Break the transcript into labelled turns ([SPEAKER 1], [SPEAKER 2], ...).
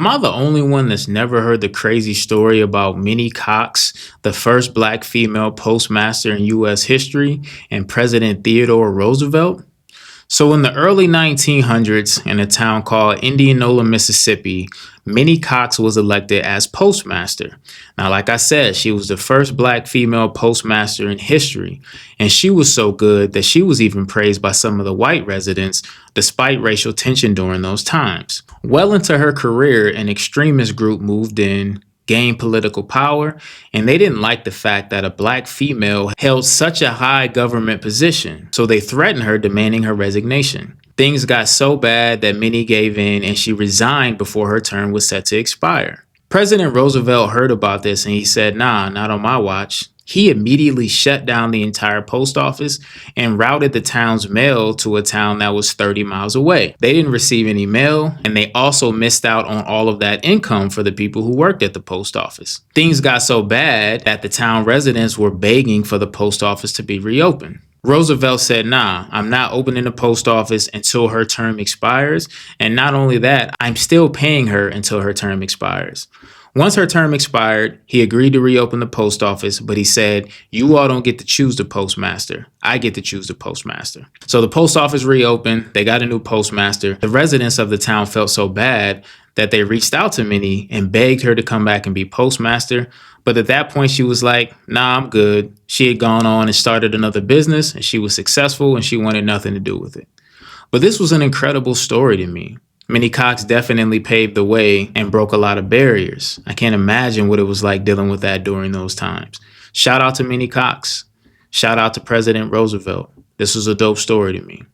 [SPEAKER 1] Am I the only one that's never heard the crazy story about Minnie Cox, the first black female postmaster in U.S. history, and President Theodore Roosevelt? So, in the early 1900s, in a town called Indianola, Mississippi, Minnie Cox was elected as postmaster. Now, like I said, she was the first black female postmaster in history, and she was so good that she was even praised by some of the white residents, despite racial tension during those times. Well into her career, an extremist group moved in, gained political power, and they didn't like the fact that a black female held such a high government position, so they threatened her, demanding her resignation. Things got so bad that Minnie gave in and she resigned before her term was set to expire. President Roosevelt heard about this and he said, "Nah, not on my watch." He immediately shut down the entire post office and routed the town's mail to a town that was 30 miles away. They didn't receive any mail, and they also missed out on all of that income for the people who worked at the post office. Things got so bad that the town residents were begging for the post office to be reopened. Roosevelt said, "Nah, I'm not opening the post office until her term expires. And not only that, I'm still paying her until her term expires." Once her term expired, he agreed to reopen the post office, but he said, "You all don't get to choose the postmaster. I get to choose the postmaster." So the post office reopened. They got a new postmaster. The residents of the town felt so bad that they reached out to Minnie and begged her to come back and be postmaster. But at that point, she was like, "Nah, I'm good." She had gone on and started another business, and she was successful, and she wanted nothing to do with it. But this was an incredible story to me. Minnie Cox definitely paved the way and broke a lot of barriers. I can't imagine what it was like dealing with that during those times. Shout out to Minnie Cox. Shout out to President Roosevelt. This was a dope story to me.